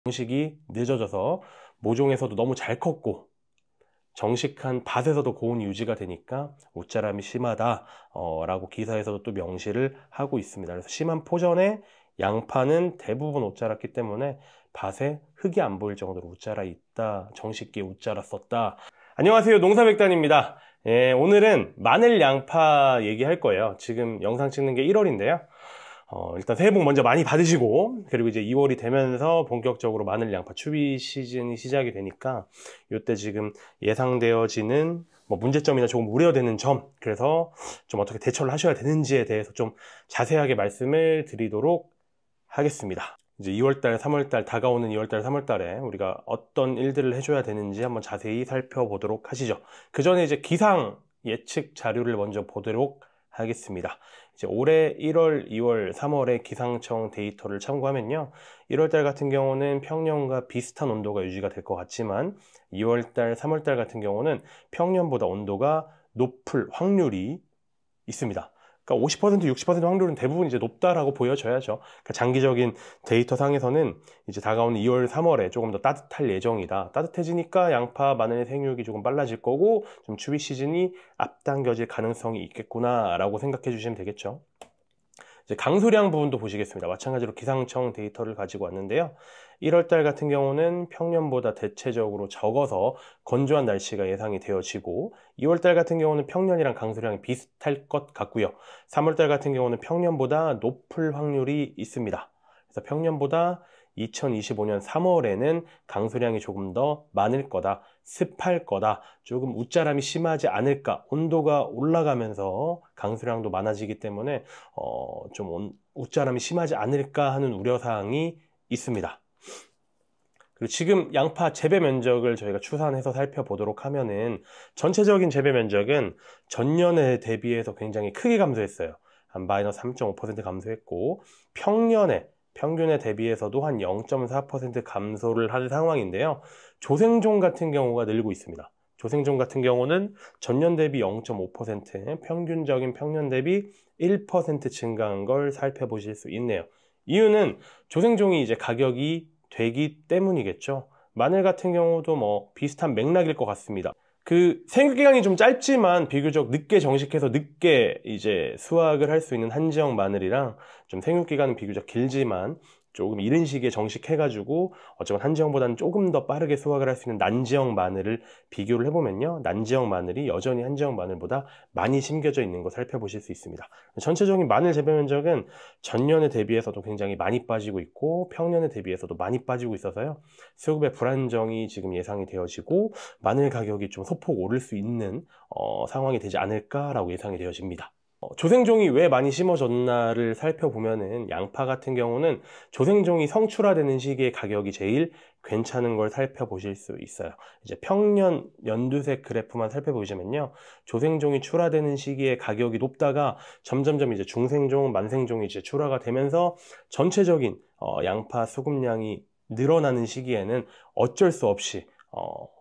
정식이 늦어져서 모종에서도 너무 잘 컸고 정식한 밭에서도 고온이 유지가 되니까 웃자람이 심하다 라고 기사에서도 또 명시를 하고 있습니다. 그래서 심한 포전에 양파는 대부분 웃자랐기 때문에 밭에 흙이 안 보일 정도로 웃자라 있다, 정식기에 웃자라 썼다. 안녕하세요, 농사백단입니다. 오늘은 마늘 양파 얘기할 거예요. 지금 영상 찍는 게 1월인데요 일단 새해 복 먼저 많이 받으시고, 그리고 이제 2월이 되면서 본격적으로 마늘 양파 추비 시즌이 시작이 되니까 이때 지금 예상되어지는 문제점이나 조금 우려되는 점, 그래서 좀 어떻게 대처를 하셔야 되는지에 대해서 좀 자세하게 말씀을 드리도록 하겠습니다. 이제 2월달, 3월달, 다가오는 2월달, 3월달에 우리가 어떤 일들을 해줘야 되는지 한번 자세히 살펴보도록 하시죠. 그 전에 이제 기상 예측 자료를 먼저 보도록 하겠습니다. 이제 올해 1월, 2월, 3월에 기상청 데이터를 참고하면요, 1월달 같은 경우는 평년과 비슷한 온도가 유지가 될 것 같지만 2월달, 3월달 같은 경우는 평년보다 온도가 높을 확률이 있습니다. 그러니까 50%, 60% 확률은 대부분 이제 높다라고 보여져야죠. 그러니까 장기적인 데이터 상에서는 이제 다가오는 2월, 3월에 조금 더 따뜻할 예정이다. 따뜻해지니까 양파, 마늘의 생육이 조금 빨라질 거고 좀 추위 시즌이 앞당겨질 가능성이 있겠구나라고 생각해 주시면 되겠죠. 이제 강수량 부분도 보시겠습니다. 마찬가지로 기상청 데이터를 가지고 왔는데요. 1월달 같은 경우는 평년보다 대체적으로 적어서 건조한 날씨가 예상이 되어지고, 2월달 같은 경우는 평년이랑 강수량이 비슷할 것 같고요. 3월달 같은 경우는 평년보다 높을 확률이 있습니다. 그래서 평년보다 2025년 3월에는 강수량이 조금 더 많을 거다, 습할 거다, 조금 웃자람이 심하지 않을까, 온도가 올라가면서 강수량도 많아지기 때문에 좀 웃자람이 심하지 않을까 하는 우려사항이 있습니다. 그리고 지금 양파 재배 면적을 저희가 추산해서 살펴보도록 하면은 전체적인 재배 면적은 전년에 대비해서 굉장히 크게 감소했어요. 한 마이너스 3.5% 감소했고, 평균에 대비해서도 한 0.4% 감소를 한 상황인데요. 조생종 같은 경우가 늘고 있습니다. 조생종 같은 경우는 전년 대비 0.5%, 평균적인 평년 대비 1% 증가한 걸 살펴보실 수 있네요. 이유는 조생종이 이제 가격이 되기 때문이겠죠. 마늘 같은 경우도 비슷한 맥락일 것 같습니다. 그 생육기간이 좀 짧지만 비교적 늦게 정식해서 늦게 이제 수확을 할 수 있는 한지역 마늘이랑 좀 생육기간은 비교적 길지만 조금 이른 시기에 정식해가지고 어쩌면 한지역보다는 조금 더 빠르게 수확을 할 수 있는 난지역 마늘을 비교를 해보면요, 난지역 마늘이 여전히 한지역 마늘보다 많이 심겨져 있는 거 살펴보실 수 있습니다. 전체적인 마늘 재배 면적은 전년에 대비해서도 굉장히 많이 빠지고 있고 평년에 대비해서도 많이 빠지고 있어서요, 수급의 불안정이 지금 예상이 되어지고 마늘 가격이 좀 소폭 오를 수 있는 상황이 되지 않을까라고 예상이 되어집니다. 조생종이 왜 많이 심어졌나를 살펴보면은 양파 같은 경우는 조생종이 성출하되는 시기에 가격이 제일 괜찮은 걸 살펴보실 수 있어요. 이제 평년 연두색 그래프만 살펴보시면요, 조생종이 출하되는 시기에 가격이 높다가 점점점 이제 중생종, 만생종이 이제 출하가 되면서 전체적인 양파 수급량이 늘어나는 시기에는 어쩔 수 없이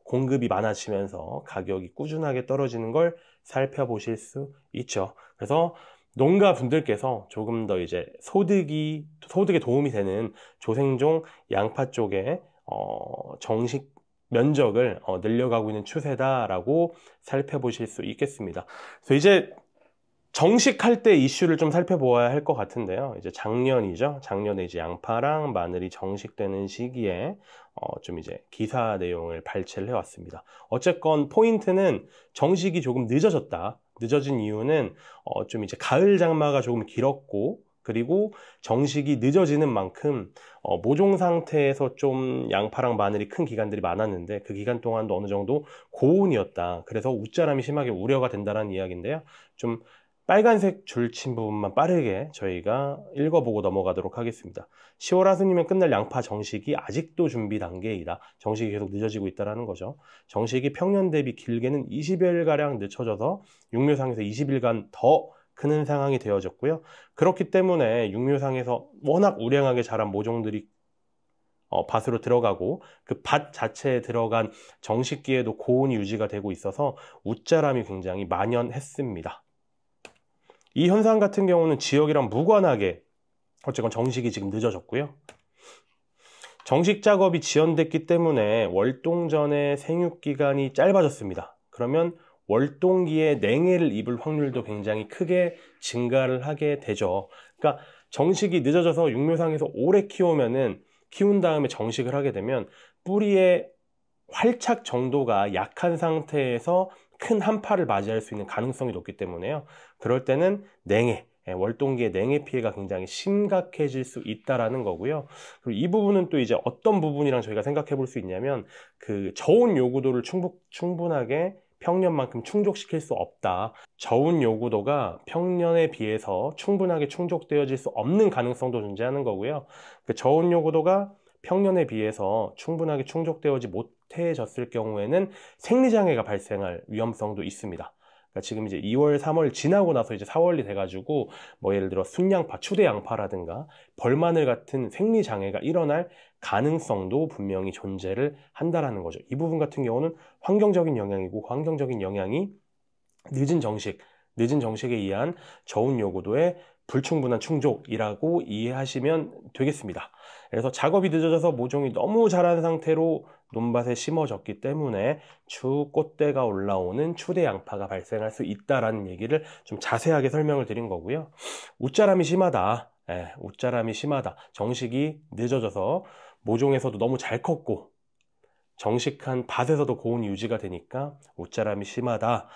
공급이 많아지면서 가격이 꾸준하게 떨어지는 걸 살펴보실 수 있죠. 그래서 농가분들께서 조금 더 이제 소득에 도움이 되는 조생종 양파 쪽에 정식 면적을 늘려가고 있는 추세다라고 살펴보실 수 있겠습니다. 그래서 이제 정식할 때 이슈를 좀 살펴보아야 할 것 같은데요. 이제 작년이죠. 작년에 이제 양파랑 마늘이 정식되는 시기에 좀 이제 기사 내용을 발췌를 해왔습니다. 어쨌건 포인트는 정식이 조금 늦어졌다. 늦어진 이유는 좀 이제 가을 장마가 조금 길었고, 그리고 정식이 늦어지는 만큼 모종 상태에서 좀 양파랑 마늘이 큰 기간들이 많았는데 그 기간 동안도 어느 정도 고온이었다. 그래서 웃자람이 심하게 우려가 된다는 이야기인데요. 좀 빨간색 줄 친 부분만 빠르게 저희가 읽어보고 넘어가도록 하겠습니다. 10월 하순이면 끝날 양파 정식이 아직도 준비 단계이다. 정식이 계속 늦어지고 있다는 거죠. 정식이 평년 대비 길게는 20여일가량 늦춰져서 육묘상에서 20일간 더 크는 상황이 되어졌고요. 그렇기 때문에 육묘상에서 워낙 우량하게 자란 모종들이 밭으로 들어가고 그 밭 자체에 들어간 정식기에도 고온이 유지가 되고 있어서 웃자람이 굉장히 만연했습니다. 이 현상 같은 경우는 지역이랑 무관하게 어쨌건 정식이 지금 늦어졌고요. 정식 작업이 지연됐기 때문에 월동전의 생육기간이 짧아졌습니다. 그러면 월동기에 냉해를 입을 확률도 굉장히 크게 증가를 하게 되죠. 그러니까 정식이 늦어져서 육묘상에서 오래 키운 다음에 정식을 하게 되면 뿌리의 활착 정도가 약한 상태에서 큰 한파를 맞이할 수 있는 가능성이 높기 때문에요. 그럴 때는 월동기의 냉해 피해가 굉장히 심각해질 수 있다라는 거고요. 그리고 이 부분은 또 이제 어떤 부분이랑 저희가 생각해 볼 수 있냐면 그 저온 요구도를 충분하게 평년만큼 충족시킬 수 없다. 저온 요구도가 평년에 비해서 충분하게 충족되어질 수 없는 가능성도 존재하는 거고요. 그 저온 요구도가 평년에 비해서 충분하게 충족되어지 못해졌을 경우에는 생리장애가 발생할 위험성도 있습니다. 그러니까 지금 이제 2월, 3월 지나고 나서 이제 4월이 돼가지고 뭐 예를 들어 순양파, 추대양파라든가 벌마늘 같은 생리장애가 일어날 가능성도 분명히 존재를 한다라는 거죠. 이 부분 같은 경우는 환경적인 영향이고, 환경적인 영향이 늦은 정식에 의한 저온 요구도의 불충분한 충족이라고 이해하시면 되겠습니다. 그래서 작업이 늦어져서 모종이 너무 자란 상태로 논밭에 심어졌기 때문에 추 꽃대가 올라오는 추대 양파가 발생할 수 있다라는 얘기를 좀 자세하게 설명을 드린 거고요. 웃자람이 심하다. 웃자람이 심하다. 정식이 늦어져서 모종에서도 너무 잘 컸고 정식한 밭에서도 고온이 유지가 되니까 웃자람이 심하다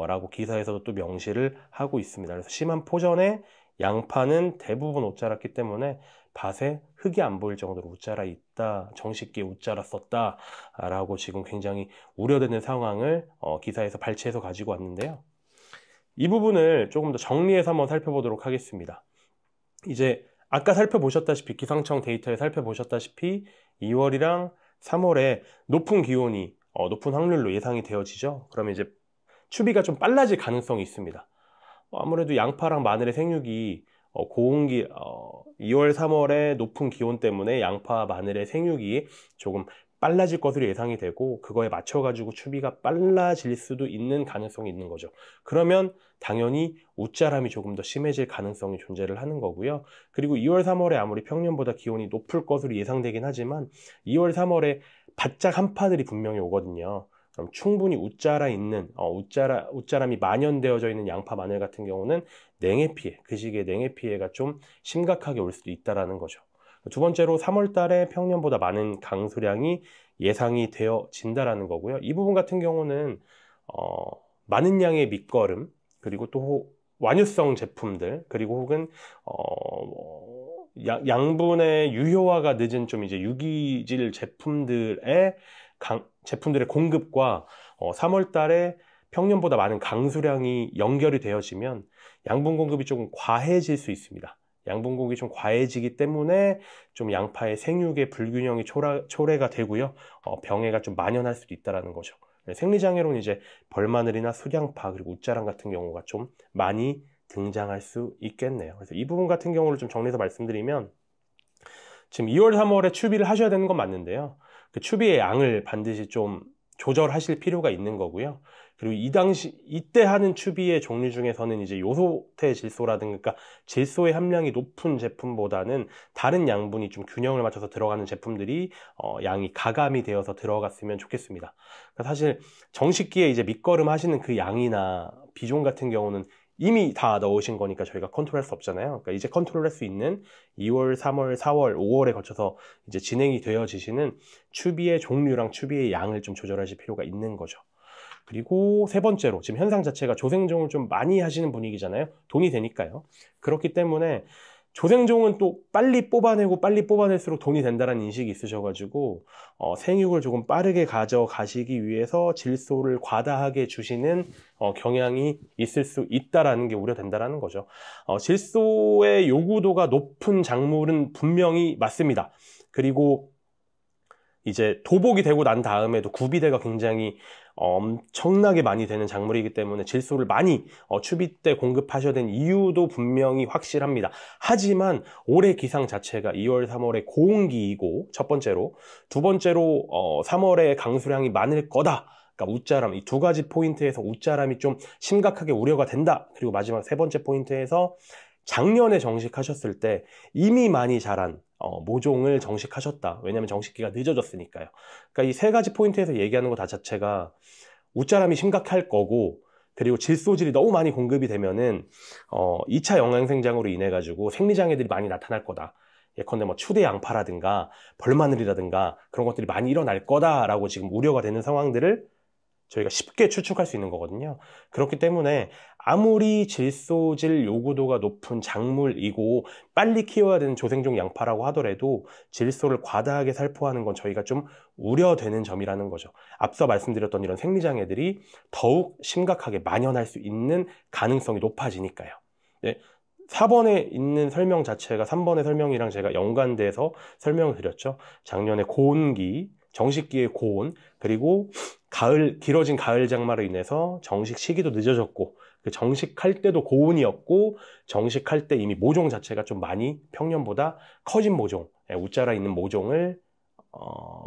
라고 기사에서도 또 명시를 하고 있습니다. 그래서 심한 포전에 양파는 대부분 웃자랐기 때문에 밭에 흙이 안 보일 정도로 웃자라 있다, 정식기에 웃자랐었다 라고 지금 굉장히 우려되는 상황을 기사에서 발췌해서 가지고 왔는데요. 이 부분을 조금 더 정리해서 한번 살펴보도록 하겠습니다. 이제 아까 살펴보셨다시피 기상청 데이터에 살펴보셨다시피 2월이랑 3월에 높은 기온이 높은 확률로 예상이 되어지죠. 그러면 이제 추비가 좀 빨라질 가능성이 있습니다. 아무래도 양파랑 마늘의 생육이 고온기 2월, 3월에 높은 기온 때문에 양파, 마늘의 생육이 조금 빨라질 것으로 예상이 되고 그거에 맞춰가지고 추비가 빨라질 수도 있는 가능성이 있는 거죠. 그러면 당연히 웃자람이 조금 더 심해질 가능성이 존재를 하는 거고요. 그리고 2월, 3월에 아무리 평년보다 기온이 높을 것으로 예상되긴 하지만 2월, 3월에 바짝 한파들이 분명히 오거든요. 그럼 충분히 웃자라 있는 웃자람이 만연되어져 있는 양파, 마늘 같은 경우는 냉해 피해, 그 시기에 냉해 피해가 좀 심각하게 올 수도 있다라는 거죠. 두 번째로 3월 달에 평년보다 많은 강수량이 예상이 되어진다라는 거고요. 이 부분 같은 경우는 많은 양의 밑거름, 그리고 또 완유성 제품들, 그리고 혹은 양분의 유효화가 늦은 좀 이제 유기질 제품들의 공급과 3월 달에 평년보다 많은 강수량이 연결이 되어지면 양분 공급이 조금 과해질 수 있습니다. 양분 공급이 좀 과해지기 때문에 좀 양파의 생육의 불균형이 초래가 되고요. 병해가 좀 만연할 수도 있다는 거죠. 생리장애로는 이제 벌마늘이나 수량파 그리고 웃자람 같은 경우가 좀 많이 등장할 수 있겠네요. 그래서 이 부분 같은 경우를 좀 정리해서 말씀드리면 지금 2월, 3월에 추비를 하셔야 되는 건 맞는데요. 그 추비의 양을 반드시 좀 조절하실 필요가 있는 거고요. 그리고 이때 하는 추비의 종류 중에서는 이제 요소태 질소라든가 그러니까 질소의 함량이 높은 제품보다는 다른 양분이 좀 균형을 맞춰서 들어가는 제품들이 양이 가감이 되어서 들어갔으면 좋겠습니다. 그러니까 사실 정식기에 이제 밑거름 하시는 그 양이나 비종 같은 경우는 이미 다 넣으신 거니까 저희가 컨트롤할 수 없잖아요. 그러니까 이제 컨트롤할 수 있는 2월, 3월, 4월, 5월에 거쳐서 이제 진행이 되어지시는 추비의 종류랑 추비의 양을 좀 조절하실 필요가 있는 거죠. 그리고 세 번째로 지금 현상 자체가 조생종을 좀 많이 하시는 분위기잖아요. 돈이 되니까요. 그렇기 때문에 조생종은 또 빨리 뽑아낼수록 돈이 된다는 인식이 있으셔가지고 생육을 조금 빠르게 가져가시기 위해서 질소를 과다하게 주시는 경향이 있을 수 있다라는 게 우려된다라는 거죠. 질소의 요구도가 높은 작물은 분명히 맞습니다. 그리고 이제 도복이 되고 난 다음에도 구비대가 굉장히 엄청나게 많이 되는 작물이기 때문에 질소를 많이 추비 때 공급하셔야 되는 이유도 분명히 확실합니다. 하지만 올해 기상 자체가 2월, 3월에 고온기이고 첫 번째로, 두 번째로 3월에 강수량이 많을 거다. 그러니까 웃자람, 이 두 가지 포인트에서 웃자람이 좀 심각하게 우려가 된다. 그리고 마지막 세 번째 포인트에서 작년에 정식하셨을 때 이미 많이 자란 모종을 정식하셨다. 왜냐하면 정식기가 늦어졌으니까요. 그러니까 이 세 가지 포인트에서 얘기하는 것 자체가 웃자람이 심각할 거고, 그리고 질소질이 너무 많이 공급이 되면은 2차 영양생장으로 인해 가지고 생리장애들이 많이 나타날 거다. 예컨대 뭐 추대 양파라든가 벌마늘이라든가 그런 것들이 많이 일어날 거다라고 지금 우려가 되는 상황들을 저희가 쉽게 추측할 수 있는 거거든요. 그렇기 때문에 아무리 질소질 요구도가 높은 작물이고 빨리 키워야 되는 조생종 양파라고 하더라도 질소를 과다하게 살포하는 건 저희가 좀 우려되는 점이라는 거죠. 앞서 말씀드렸던 이런 생리장애들이 더욱 심각하게 만연할 수 있는 가능성이 높아지니까요. 네, 4번에 있는 설명 자체가 3번의 설명이랑 제가 연관돼서 설명을 드렸죠. 작년에 고온기, 정식기의 고온, 그리고 길어진 가을 장마로 인해서 정식 시기도 늦어졌고, 그 정식할 때도 고온이었고, 정식할 때 이미 모종 자체가 좀 많이 평년보다 커진 모종, 웃자라 있는 모종을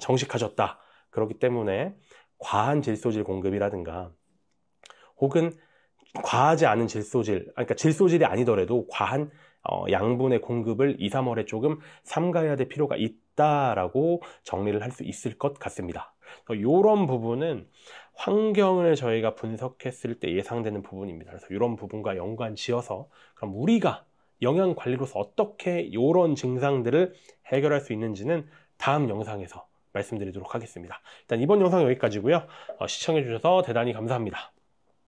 정식하셨다. 그렇기 때문에 과한 질소질 공급이라든가, 혹은 과하지 않은 질소질, 그러니까 질소질이 아니더라도 과한 양분의 공급을 2, 3월에 조금 삼가해야 될 필요가 있다라고 정리를 할 수 있을 것 같습니다. 이런 부분은 환경을 저희가 분석했을 때 예상되는 부분입니다. 그래서 이런 부분과 연관 지어서 그럼 우리가 영양 관리로서 어떻게 이런 증상들을 해결할 수 있는지는 다음 영상에서 말씀드리도록 하겠습니다. 일단 이번 영상 여기까지고요. 시청해 주셔서 대단히 감사합니다.